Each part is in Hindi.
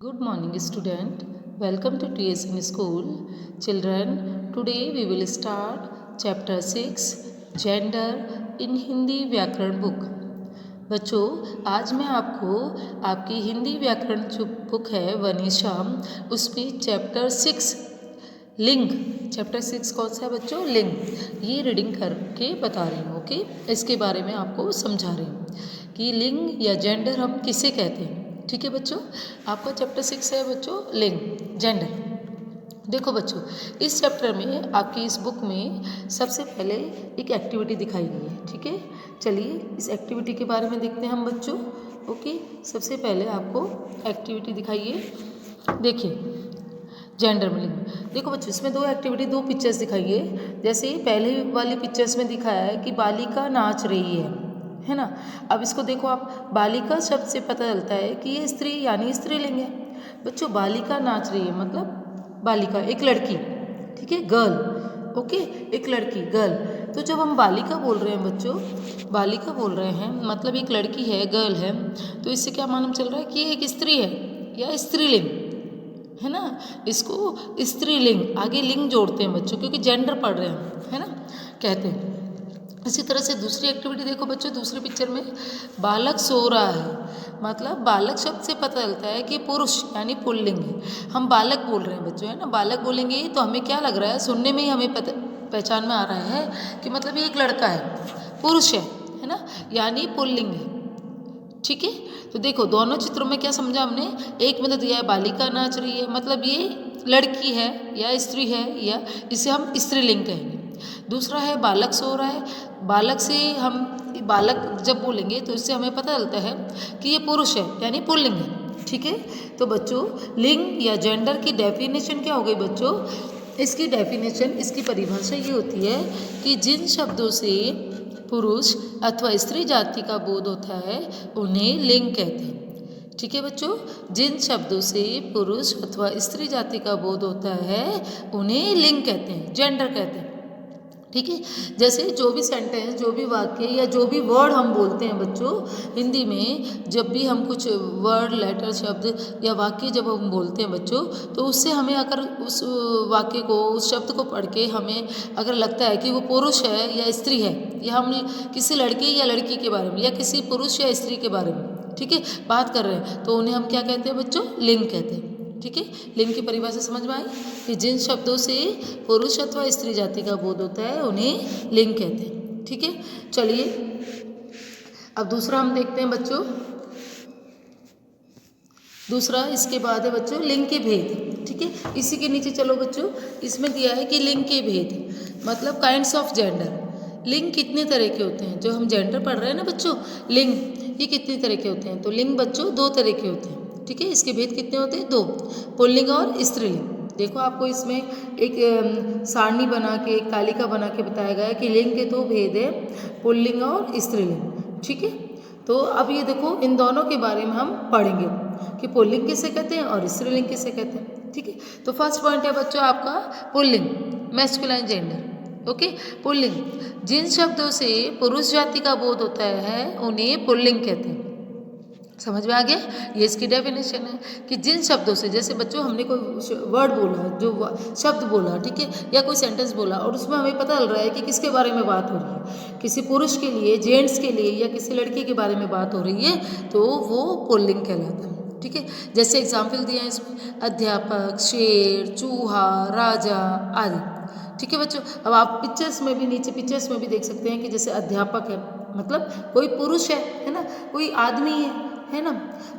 Good morning, student. Welcome to TSN School. Children, today we will start chapter 6 Gender in Hindi व्याकरण बुक. बच्चों, आज मैं आपको आपकी हिंदी व्याकरण जो बुक है वनीशा, उसमें चैप्टर 6 लिंग, चैप्टर 6 कौन सा है बच्चों? लिंग. ये रीडिंग करके बता रही हूँ. ओके, इसके बारे में आपको समझा रही हूँ कि लिंग या जेंडर हम किसे कहते हैं. ठीक है बच्चों, आपका चैप्टर 6 है बच्चों लिंग, जेंडर. देखो बच्चों, इस चैप्टर में आपकी इस बुक में सबसे पहले एक एक्टिविटी दिखाई गई है. ठीक है, चलिए इस एक्टिविटी के बारे में देखते हैं हम बच्चों. ओके, सबसे पहले आपको एक्टिविटी दिखाइए. देखिए, जेंडर में लिंग. देखो बच्चों, इसमें दो एक्टिविटी, दो पिक्चर्स दिखाई है. जैसे पहले वाली पिक्चर्स में दिखाया है कि बालिका नाच रही है ना. अब इसको देखो आप, बालिका शब्द से पता चलता है कि ये स्त्री यानी स्त्रीलिंग है. बच्चों, बालिका नाच रही है मतलब बालिका एक लड़की, ठीक है, गर्ल. ओके, एक लड़की, गर्ल. तो जब हम बालिका बोल रहे हैं बच्चों, बालिका बोल रहे हैं मतलब एक लड़की है, गर्ल है, तो इससे क्या मालूम चल रहा है कि एक स्त्री है या स्त्रीलिंग है ना. इसको स्त्रीलिंग आगे लिंग जोड़ते हैं बच्चों, क्योंकि जेंडर पढ़ रहे हैं है ना, कहते हैं. इसी तरह से दूसरी एक्टिविटी देखो बच्चों, दूसरी पिक्चर में बालक सो रहा है मतलब बालक शब्द से पता चलता है कि पुरुष यानी पुल्लिंग है. हम बालक बोल रहे हैं बच्चों, है ना. बालक बोलेंगे तो हमें क्या लग रहा है, सुनने में ही हमें पहचान में आ रहा है कि मतलब ये एक लड़का है, पुरुष है ना, यानी पुल्लिंग है. ठीक है, तो देखो दोनों चित्रों में क्या समझा हमने. एक में तो दिया है बालिका नाच रही है मतलब ये लड़की है या स्त्री है, या इसे हम स्त्रीलिंग कहेंगे. दूसरा है बालक सो रहा है. बालक से हम बालक जब बोलेंगे तो इससे हमें पता चलता है कि ये पुरुष है यानी पुल्लिंग है. ठीक है, तो बच्चों लिंग या जेंडर की डेफिनेशन क्या हो गई बच्चों. इसकी डेफिनेशन, इसकी परिभाषा ये होती है कि जिन शब्दों से पुरुष अथवा स्त्री जाति का बोध होता है उन्हें लिंग कहते हैं. ठीक है बच्चों, जिन शब्दों से पुरुष अथवा स्त्री जाति का बोध होता है उन्हें लिंग कहते हैं, जेंडर कहते हैं. ठीक है, जैसे जो भी सेंटेंस, जो भी वाक्य या जो भी वर्ड हम बोलते हैं बच्चों हिंदी में, जब भी हम कुछ वर्ड, लेटर, शब्द या वाक्य जब हम बोलते हैं बच्चों, तो उससे हमें अगर उस वाक्य को, उस शब्द को पढ़ के हमें अगर लगता है कि वो पुरुष है या स्त्री है, या हम किसी लड़के या लड़की के बारे में या किसी पुरुष या स्त्री के बारे में, ठीक है, बात कर रहे हैं, तो उन्हें हम क्या कहते हैं बच्चों, लिंग कहते हैं. ठीक है, लिंग की परिभाषा समझ में आई कि जिन शब्दों से पुरुष अथवा स्त्री जाति का बोध होता है उन्हें लिंग कहते हैं. ठीक है, चलिए अब दूसरा हम देखते हैं बच्चों. दूसरा इसके बाद है बच्चों लिंग के भेद. ठीक है, इसी के नीचे चलो बच्चों, इसमें दिया है कि लिंग के भेद मतलब काइंड्स ऑफ जेंडर. लिंग कितने तरह के होते हैं, जो हम जेंडर पढ़ रहे हैं ना बच्चों, लिंग ये कितने तरह के होते हैं. तो लिंग बच्चों दो तरह के होते हैं. ठीक है, इसके भेद कितने होते हैं, दो, पुल्लिंग और स्त्रीलिंग. देखो आपको इसमें एक सारणी बना के, एक तालिका बना के बताया गया है कि लिंग के दो भेद है, पुल्लिंग और स्त्रीलिंग. ठीक है, तो अब ये देखो इन दोनों के बारे में हम पढ़ेंगे कि पुल्लिंग किसे कहते हैं और स्त्रीलिंग किसे कहते हैं. ठीक है, तो फर्स्ट पॉइंट है बच्चों आपका पुल्लिंग, मैस्कुलाइन जेंडर. ओके, पुल्लिंग, जिन शब्दों से पुरुष जाति का बोध होता है उन्हें पुल्लिंग कहते हैं. समझ में आ गया, ये इसकी डेफिनेशन है कि जिन शब्दों से, जैसे बच्चों हमने कोई वर्ड बोला, जो शब्द बोला, ठीक है, या कोई सेंटेंस बोला और उसमें हमें पता चल रहा है कि किसके बारे में बात हो रही है, किसी पुरुष के लिए, जेंट्स के लिए या किसी लड़की के बारे में बात हो रही है, तो वो पुल्लिंग कहलाता है. ठीक है, जैसे एग्जाम्पल दिया है इसमें, अध्यापक, शेर, चूहा, राजा आदि. ठीक है बच्चों, अब आप पिक्चर्स में भी, नीचे पिक्चर्स में भी देख सकते हैं कि जैसे अध्यापक है मतलब कोई पुरुष है ना, कोई आदमी है ना.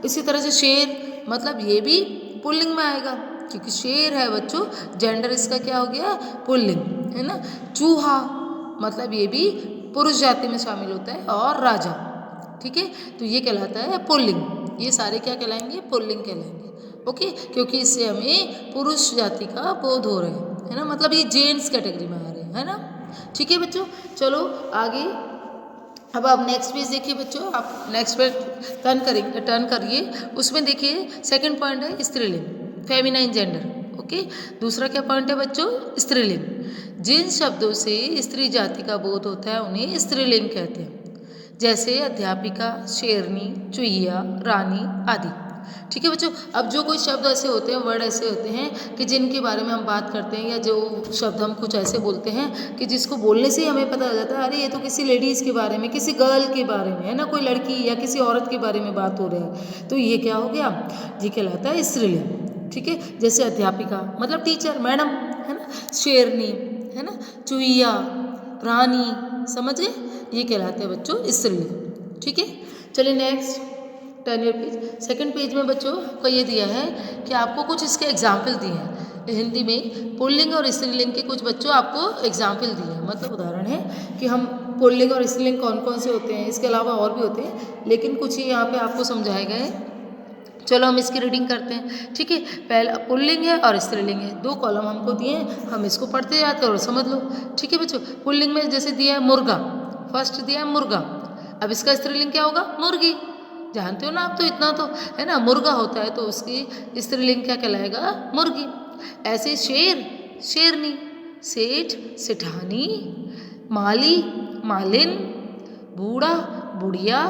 इसी तरह से शेर मतलब ये भी पुल्लिंग में आएगा क्योंकि शेर है बच्चों, जेंडर इसका क्या हो गया, पुल्लिंग, है ना. चूहा मतलब ये भी पुरुष जाति में शामिल होता है, और राजा, ठीक है, तो ये कहलाता है पुल्लिंग. ये सारे क्या कहलाएंगे, पुल्लिंग कहलाएंगे. ओके, क्योंकि इससे हमें पुरुष जाति का बोध हो रहा है ना, मतलब ये जेंट्स कैटेगरी में आ रहे हैं, है ना. ठीक है बच्चों, चलो आगे. अब आप नेक्स्ट पेज देखिए बच्चों, आप नेक्स्ट पेज टर्न करिए. उसमें देखिए सेकंड पॉइंट है स्त्रीलिंग, फेमिनाइन जेंडर. ओके, दूसरा क्या पॉइंट है बच्चों, स्त्रीलिंग, जिन शब्दों से स्त्री जाति का बोध होता है उन्हें स्त्रीलिंग कहते हैं. जैसे अध्यापिका, शेरनी, चुहिया, रानी आदि. ठीक है बच्चों। अब जो कोई शब्द ऐसे होते हैं, वर्ड ऐसे होते हैं कि जिनके बारे में हम बात करते हैं, या जो शब्द हम कुछ ऐसे बोलते हैं कि जिसको बोलने से ही हमें पता चल जाता है अरे ये तो किसी लेडीज़ के बारे में, किसी गर्ल के बारे में, है ना, कोई लड़की या किसी औरत के बारे में बात हो रही है, तो ये क्या हो गया, ये कहलाता है स्त्रीलिंग। ठीक है, जैसे अध्यापिका मतलब टीचर, मैडम, है ना, शेरनी, है ना, चुईया, रानी, समझ गए, ये कहलाते हैं बच्चों स्त्रीलिंग। ठीक है, चलिए next turn your page. Second page में बच्चों को ये दिया है कि आपको कुछ इसके एग्जाम्पल दिए हैं हिंदी में, पुल्लिंग और स्त्रीलिंग के कुछ बच्चों आपको एग्जाम्पल दिए हैं, मतलब उदाहरण है कि हम पुल्लिंग और स्त्रीलिंग कौन कौन से होते हैं, इसके अलावा और भी होते हैं, लेकिन कुछ ही यहाँ पे आपको समझाए गए हैं। चलो हम इसकी रीडिंग करते हैं। ठीक है, पहला पुल्लिंग है और स्त्रीलिंग है, दो कॉलम हमको दिए हैं, हम इसको पढ़ते जाते हैं और समझ लो। ठीक है बच्चों, पुल्लिंग में जैसे दिया है मुर्गा, फर्स्ट दिया है मुर्गा, अब इसका स्त्रीलिंग क्या होगा, मुर्गी, जानते हो ना आप तो, इतना तो है ना, मुर्गा होता है तो उसकी स्त्रीलिंग क्या कहलाएगा, मुर्गी। ऐसे शेर, शेरनी, सेठ, सेठानी, माली, मालिन, बूढ़ा, बुढ़िया,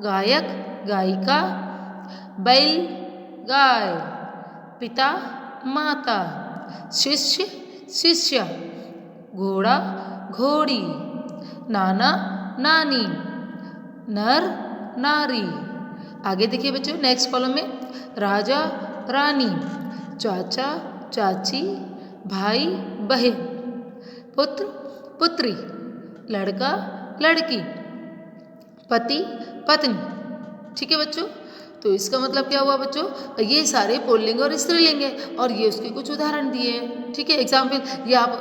गायक, गायिका, बैल, गाय, पिता, माता, शिष्य, शिष्या, घोड़ा, घोड़ी, नाना, नानी, नर, नारी। आगे देखिए बच्चों नेक्स्ट कॉलम में, राजा, रानी, चाचा, चाची, भाई, बहन, पुत्र, पुत्री, लड़का, लड़की, पति, पत्नी। ठीक है बच्चों, तो इसका मतलब क्या हुआ बच्चों, ये सारे पुल्लिंग और स्त्रीलिंग है, और ये उसके कुछ उदाहरण दिए हैं। ठीक है, एग्जाम्पल,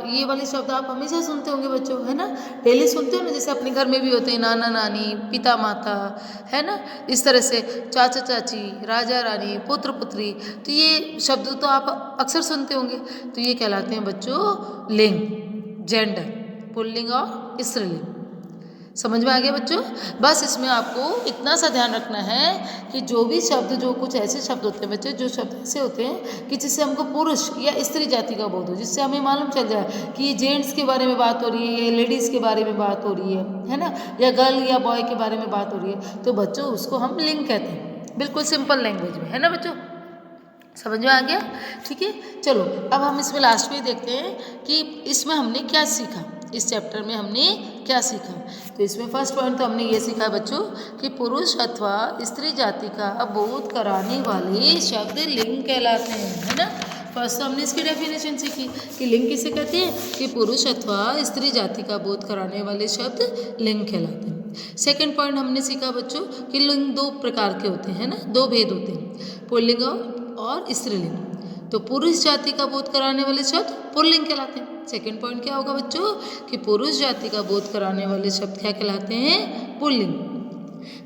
ये वाले शब्द आप हमेशा सुनते होंगे बच्चों, है ना, डेली सुनते हो ना, जैसे अपने घर में भी होते हैं, नाना नानी, पिता माता, है ना, इस तरह से चाचा चाची, राजा रानी, पुत्र पुत्री, तो ये शब्द तो आप अक्सर सुनते होंगे, तो ये कहलाते हैं बच्चों लिंग, जेंडर, पुल्लिंग और स्त्रीलिंग। समझ में आ गया बच्चों। बस इसमें आपको इतना सा ध्यान रखना है कि जो भी शब्द, जो कुछ ऐसे शब्द होते हैं बच्चों, जो शब्द ऐसे होते हैं कि जिससे हमको पुरुष या स्त्री जाति का बोध हो, जिससे हमें मालूम चल जाए कि ये जेंट्स के बारे में बात हो रही है, या लेडीज़ के बारे में बात हो रही है ना, या गर्ल या बॉय के बारे में बात हो रही है, तो बच्चों उसको हम लिंग कहते हैं, बिल्कुल सिंपल लैंग्वेज में, है ना बच्चों, समझ में आ गया। ठीक है, चलो अब हम इसमें लास्ट में देखते हैं कि इसमें हमने क्या सीखा, इस चैप्टर में हमने क्या सीखा। तो इसमें फर्स्ट पॉइंट तो हमने ये सीखा बच्चों कि पुरुष अथवा स्त्री जाति का बोध कराने वाले शब्द लिंग कहलाते हैं, है ना। फर्स्ट तो हमने इसकी डेफिनेशन सीखी कि लिंग किसे कहते हैं, कि पुरुष अथवा स्त्री जाति का बोध कराने वाले शब्द लिंग कहलाते हैं। सेकेंड पॉइंट हमने सीखा बच्चों कि लिंग दो प्रकार के होते हैं ना, दो भेद होते हैं, पुल्लिंग और स्त्रीलिंग। तो पुरुष जाति का बोध कराने वाले शब्द पुल्लिंग कहलाते हैं। सेकंड पॉइंट क्या होगा बच्चों कि पुरुष जाति का बोध कराने वाले शब्द क्या कहलाते हैं, पुल्लिंग।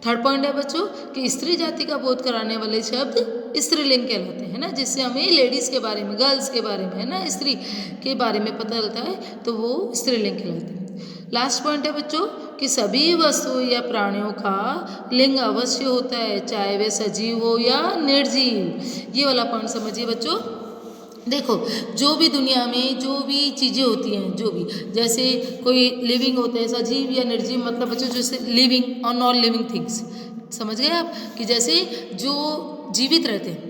थर्ड पॉइंट है बच्चों कि स्त्री जाति का बोध कराने वाले शब्द स्त्रीलिंग कहलाते हैं ना, जिससे हमें लेडीज़ के बारे में, गर्ल्स के बारे में, है ना, स्त्री के बारे में पता चलता है, तो वो स्त्रीलिंग कहलाते हैं। लास्ट पॉइंट है बच्चों कि सभी वस्तुओं या प्राणियों का लिंग अवश्य होता है, चाहे वे सजीव हो या निर्जीव। ये वाला पॉइंट समझिए बच्चों। देखो जो भी दुनिया में जो भी चीज़ें होती हैं, जो भी, जैसे कोई लिविंग होते हैं, सजीव या निर्जीव, मतलब बच्चों जैसे लिविंग और नॉन लिविंग थिंग्स, समझ गए आप, कि जैसे जो जीवित रहते हैं,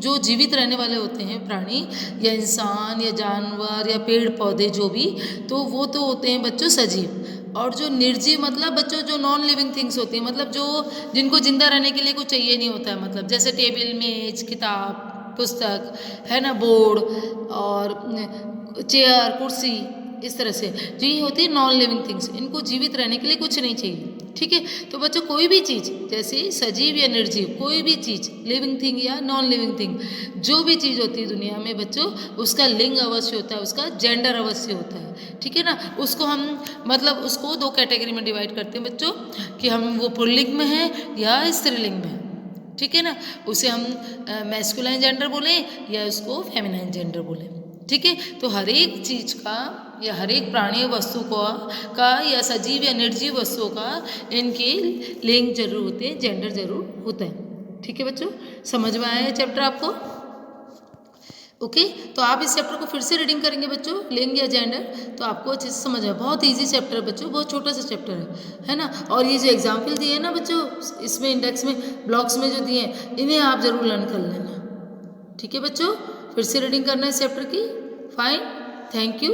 जो जीवित रहने वाले होते हैं प्राणी या इंसान या जानवर या पेड़ पौधे जो भी, तो वो तो होते हैं बच्चों सजीव। और जो निर्जीव मतलब बच्चों जो नॉन लिविंग थिंग्स होती हैं, मतलब जो जिनको जिंदा रहने के लिए कुछ चाहिए नहीं होता है, मतलब जैसे टेबल, मेज, किताब, पुस्तक, है ना, बोर्ड और चेयर, कुर्सी, इस तरह से जो ये होती है नॉन लिविंग थिंग्स, इनको जीवित रहने के लिए कुछ नहीं चाहिए। ठीक है, तो बच्चों कोई भी चीज़, जैसे सजीव या निर्जीव, कोई भी चीज़, लिविंग थिंग या नॉन लिविंग थिंग, जो भी चीज़ होती है दुनिया में बच्चों, उसका लिंग अवश्य होता है, उसका जेंडर अवश्य होता है। ठीक है ना, उसको हम मतलब उसको दो कैटेगरी में डिवाइड करते हैं बच्चों कि हम वो पुल्लिंग में है या स्त्रीलिंग में है। ठीक है ना, उसे हम मैस्कुलाइन जेंडर बोलें या उसको फेमिनाइन जेंडर बोलें। ठीक है, तो हर एक चीज़ का या हर एक प्राणी वस्तु का या सजीव या निर्जीव वस्तुओं का इनके लिंग जरूर होते हैं, जेंडर जरूर होता है। ठीक है बच्चों, समझ में आया चैप्टर आपको। ओके, तो आप इस चैप्टर को फिर से रीडिंग करेंगे बच्चों, लेंगे जेंडर, तो आपको अच्छे से समझ आए। बहुत इजी चैप्टर है बच्चों, बहुत छोटा सा चैप्टर है ना। और ये जो एग्जाम्पल दिए हैं ना बच्चों, इसमें इंडेक्स में ब्लॉक्स में जो दिए हैं, इन्हें आप जरूर लर्न कर लेना। ठीक है बच्चों, फिर से रीडिंग करना है इस चैप्टर की। Fine, thank you.